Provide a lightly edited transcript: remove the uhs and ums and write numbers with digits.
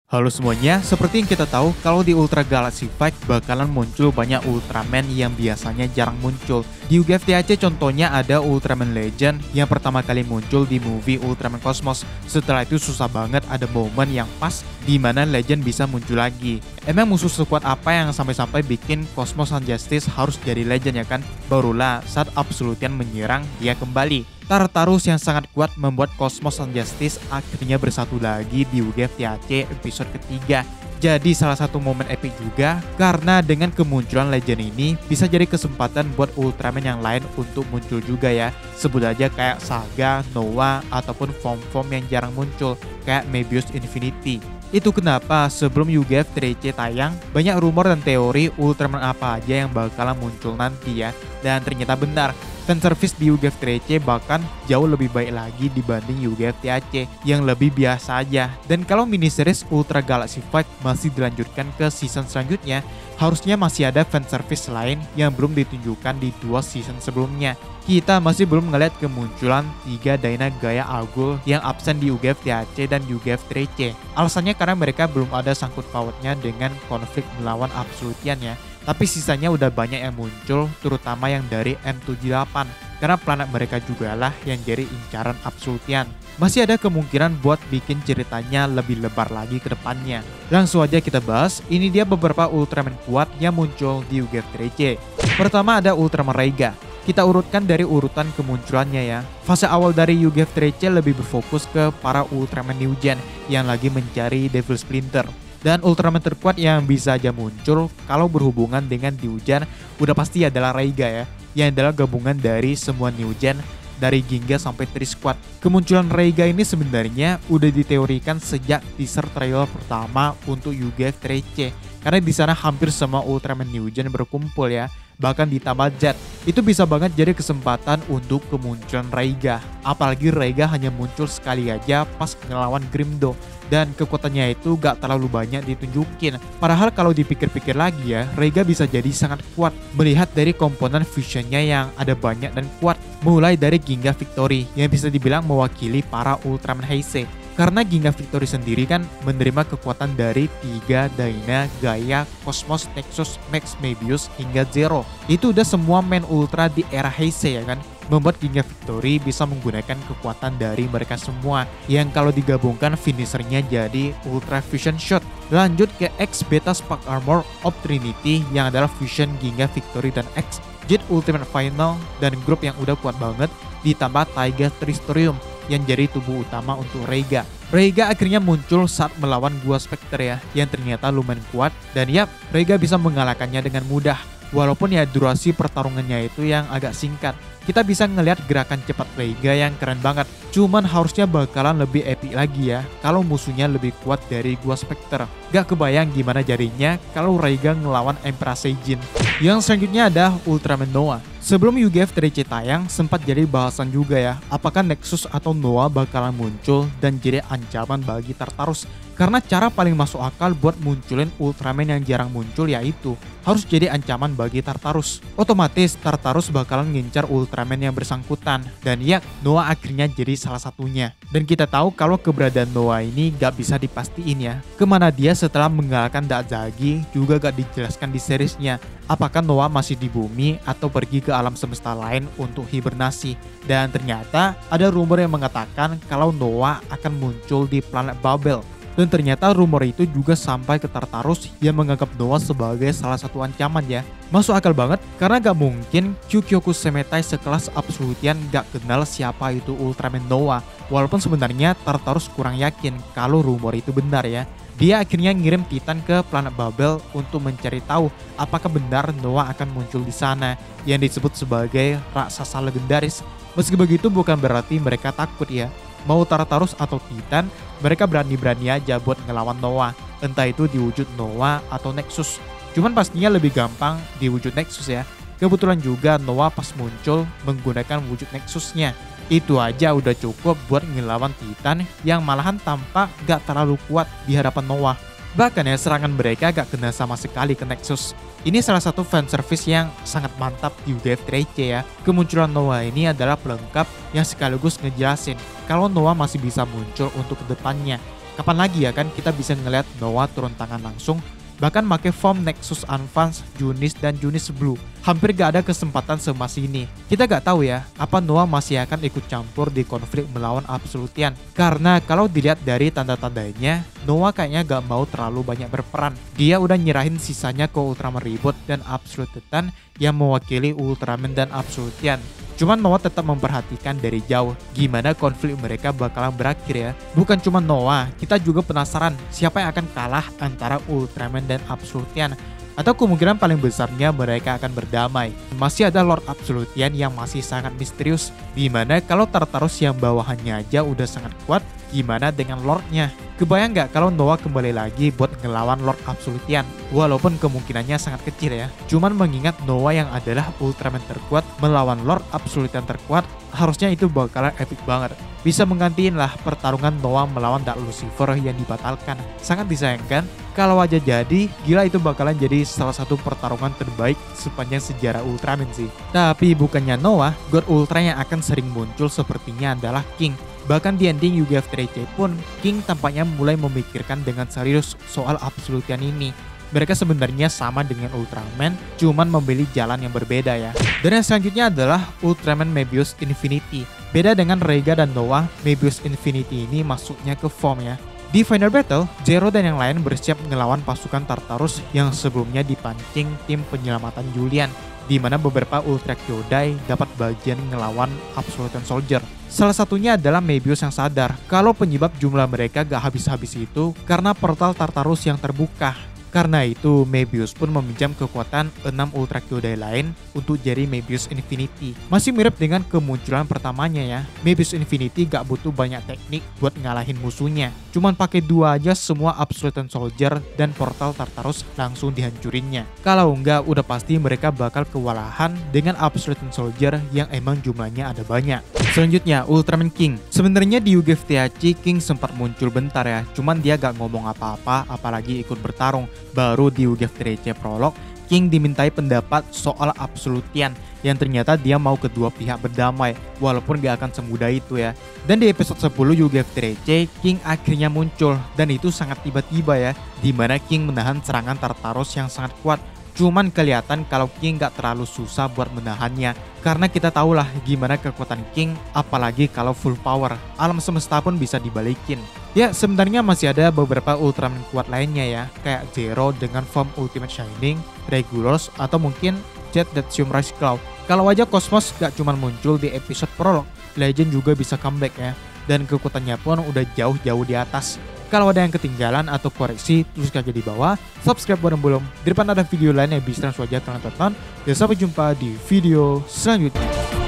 Halo semuanya, seperti yang kita tahu kalau di Ultra Galaxy Fight bakalan muncul banyak Ultraman yang biasanya jarang muncul. Di UGF-TAC contohnya ada Ultraman Legend yang pertama kali muncul di movie Ultraman Cosmos. Setelah itu susah banget ada momen yang pas di mana Legend bisa muncul lagi. Emang musuh sekuat apa yang sampai-sampai bikin Cosmos Sun Justice harus jadi Legend ya kan? Barulah saat Absolutian menyerang dia kembali. Tartarus yang sangat kuat membuat Cosmos Sun Justice akhirnya bersatu lagi di UGF-TAC episode ketiga. Jadi salah satu momen epic juga karena dengan kemunculan Legend ini bisa jadi kesempatan buat Ultraman yang lain untuk muncul juga ya. Sebut aja kayak Saga, Noah, ataupun form-form yang jarang muncul kayak Mebius Infinity. Itu kenapa sebelum UGF-TAC tayang, banyak rumor dan teori Ultraman apa aja yang bakalan muncul nanti ya. Dan ternyata benar, fanservice di UGF-TAC bahkan jauh lebih baik lagi dibanding UGF-TAC yang lebih biasa aja. Dan kalau miniseries Ultra Galaxy Fight masih dilanjutkan ke season selanjutnya, harusnya masih ada fanservice lain yang belum ditunjukkan di 2 season sebelumnya. Kita masih belum ngeliat kemunculan 3 Dyna Gaya Agul yang absen di UGF-TAC dan UGF-TAC. Alasannya karena mereka belum ada sangkut pautnya dengan konflik melawan Absolutian ya. Tapi sisanya udah banyak yang muncul, terutama yang dari M78. Karena planet mereka juga lah yang jadi incaran Absolutian. Masih ada kemungkinan buat bikin ceritanya lebih lebar lagi ke depannya. Langsung aja kita bahas, ini dia beberapa Ultraman kuat yang muncul di UGF-TAC. Pertama ada Ultraman Raiga. Kita urutkan dari urutan kemunculannya ya. Fase awal dari UGF-TAC lebih berfokus ke para Ultraman New Gen yang lagi mencari Devil Splinter. Dan Ultraman terkuat yang bisa aja muncul kalau berhubungan dengan New Gen udah pasti adalah Raiga ya. Yang adalah gabungan dari semua New Gen dari Ginga sampai Tri-Squad. Kemunculan Raiga ini sebenarnya udah diteorikan sejak teaser trailer pertama untuk UGF-TAC. Karena di sana hampir semua Ultraman New Gen berkumpul ya. Bahkan ditambah Jet. Itu bisa banget jadi kesempatan untuk kemunculan Raiga. Apalagi Raiga hanya muncul sekali aja pas ngelawan Grimdo. Dan kekuatannya itu gak terlalu banyak ditunjukin. Padahal kalau dipikir-pikir lagi ya, Raiga bisa jadi sangat kuat. Melihat dari komponen fusionnya yang ada banyak dan kuat. Mulai dari Ginga Victory yang bisa dibilang mewakili para Ultraman Heisei. Karena Ginga Victory sendiri kan menerima kekuatan dari 3 Dyna Gaya Cosmos Nexus Max Mebius hingga Zero. Itu udah semua main ultra di era Heisei ya kan. Membuat Ginga Victory bisa menggunakan kekuatan dari mereka semua. Yang kalau digabungkan finishernya jadi Ultra Fusion Shot. Lanjut ke X Beta Spark Armor of Trinity yang adalah fusion Ginga Victory dan X Jet Ultimate Final dan grup yang udah kuat banget. Ditambah Taiga Tristorium yang jadi tubuh utama untuk Raiga. Raiga akhirnya muncul saat melawan Gua Spectre ya, yang ternyata lumayan kuat dan ya Raiga bisa mengalahkannya dengan mudah. Walaupun ya durasi pertarungannya itu yang agak singkat. Kita bisa ngelihat gerakan cepat Raiga yang keren banget. Cuman harusnya bakalan lebih epic lagi ya kalau musuhnya lebih kuat dari Gua Spectre. Gak kebayang gimana jadinya kalau Raiga ngelawan Emperor Seijin. Yang selanjutnya ada Ultraman Noah. Sebelum UGF-TAC tayang, sempat jadi bahasan juga ya, apakah Nexus atau Noah bakalan muncul dan jadi ancaman bagi Tartarus. Karena cara paling masuk akal buat munculin Ultraman yang jarang muncul yaitu harus jadi ancaman bagi Tartarus. Otomatis Tartarus bakalan ngincar Ultraman yang bersangkutan. Dan ya, Noah akhirnya jadi salah satunya. Dan kita tahu kalau keberadaan Noah ini gak bisa dipastiin ya. Kemana dia setelah mengalahkan Dazagi juga gak dijelaskan di seriesnya. Apakah Noah masih di bumi atau pergi ke alam semesta lain untuk hibernasi. Dan ternyata ada rumor yang mengatakan kalau Noah akan muncul di planet Babel. Dan ternyata rumor itu juga sampai ke Tartarus yang menganggap Noah sebagai salah satu ancaman ya. Masuk akal banget karena gak mungkin Kyukyoku Semetai sekelas Absolutian gak kenal siapa itu Ultraman Noah. Walaupun sebenarnya Tartarus kurang yakin kalau rumor itu benar ya. Dia akhirnya ngirim Titan ke planet Babel untuk mencari tahu apakah benar Noah akan muncul di sana yang disebut sebagai raksasa legendaris. Meski begitu bukan berarti mereka takut ya. Mau Tartarus atau Titan, mereka berani-berani aja buat ngelawan Noah. Entah itu diwujud Noah atau Nexus. Cuman pastinya lebih gampang diwujud Nexus ya. Kebetulan juga Noah pas muncul menggunakan wujud Nexusnya. Itu aja udah cukup buat ngelawan Titan yang malahan tampak gak terlalu kuat di hadapan Noah. Bahkan ya serangan mereka gak kena sama sekali ke Nexus. Ini salah satu fanservice yang sangat mantap di UGF-TAC ya. Kemunculan Noah ini adalah pelengkap yang sekaligus ngejelasin kalau Noah masih bisa muncul untuk kedepannya. Kapan lagi ya kan kita bisa ngeliat Noah turun tangan langsung, bahkan pakai form Nexus Advance, Junis, dan Junis Blue. Hampir gak ada kesempatan semasih ini. Kita gak tahu ya, apa Noah masih akan ikut campur di konflik melawan Absolutian. Karena kalau dilihat dari tanda-tandanya, Noah kayaknya gak mau terlalu banyak berperan. Dia udah nyerahin sisanya ke Ultraman Reboot dan Absolute Titan yang mewakili Ultraman dan Absolutian. Cuman Noah tetap memperhatikan dari jauh gimana konflik mereka bakalan berakhir ya. Bukan cuma Noah, kita juga penasaran siapa yang akan kalah antara Ultraman dan Absolutian. Atau kemungkinan paling besarnya mereka akan berdamai. Masih ada Lord Absolutian yang masih sangat misterius. Dimana kalau Tartarus yang bawahannya aja udah sangat kuat, gimana dengan Lordnya? Kebayang nggak kalau Noah kembali lagi buat ngelawan Lord Absolutian? Walaupun kemungkinannya sangat kecil ya. Cuman mengingat Noah yang adalah Ultraman terkuat melawan Lord Absolutian terkuat, harusnya itu bakalan epic banget. Bisa menggantiin lah pertarungan Noah melawan Dark Lucifer yang dibatalkan. Sangat disayangkan, kalau aja jadi, gila itu bakalan jadi salah satu pertarungan terbaik sepanjang sejarah Ultraman sih. Tapi bukannya Noah, God Ultra yang akan sering muncul sepertinya adalah King. Bahkan di ending UGF Trice pun, King tampaknya mulai memikirkan dengan serius soal Absolutian ini. Mereka sebenarnya sama dengan Ultraman, cuman memilih jalan yang berbeda ya. Dan yang selanjutnya adalah Ultraman Mebius Infinity. Beda dengan Rega dan Noah, Mebius Infinity ini masuknya ke form ya. Di final battle, Zero dan yang lain bersiap ngelawan pasukan Tartarus yang sebelumnya dipancing tim penyelamatan Julian, di mana beberapa Ultra Kyodai dapat bagian ngelawan Absolutian Soldier. Salah satunya adalah Mebius yang sadar kalau penyebab jumlah mereka gak habis-habis itu karena portal Tartarus yang terbuka. Karena itu, Mebius pun meminjam kekuatan 6 Ultra Kyodai lain untuk jadi Mebius Infinity. Masih mirip dengan kemunculan pertamanya ya. Mebius Infinity gak butuh banyak teknik buat ngalahin musuhnya. Cuman pakai 2 aja semua Absolutian Soldier dan portal Tartarus langsung dihancurinnya. Kalau enggak, udah pasti mereka bakal kewalahan dengan Absolutian Soldier yang emang jumlahnya ada banyak. Selanjutnya, Ultraman King. Sebenarnya di UGF THC, King sempat muncul bentar ya. Cuman dia gak ngomong apa-apa, apalagi ikut bertarung. Baru di UGF Trice Prolog, King dimintai pendapat soal Absolutian yang ternyata dia mau kedua pihak berdamai, walaupun gak akan semudah itu ya. Dan di episode 10 UGF Trice, King akhirnya muncul dan itu sangat tiba-tiba ya, dimana King menahan serangan Tartarus yang sangat kuat. Cuman kelihatan kalau King gak terlalu susah buat menahannya, karena kita tahulah gimana kekuatan King, apalagi kalau full power. Alam semesta pun bisa dibalikin. Ya, sebenarnya masih ada beberapa Ultraman kuat lainnya ya, kayak Zero dengan form Ultimate Shining, Regulus, atau mungkin Jet Datsium Rise Claw. Kalau aja Cosmos gak cuma muncul di episode prolog, Legend juga bisa comeback ya, dan kekuatannya pun udah jauh-jauh di atas. Kalau ada yang ketinggalan atau koreksi, tulis aja di bawah. Subscribe buat yang belum. Di depan ada video lain yang bisa langsung aja kalian tonton. Dan sampai jumpa di video selanjutnya.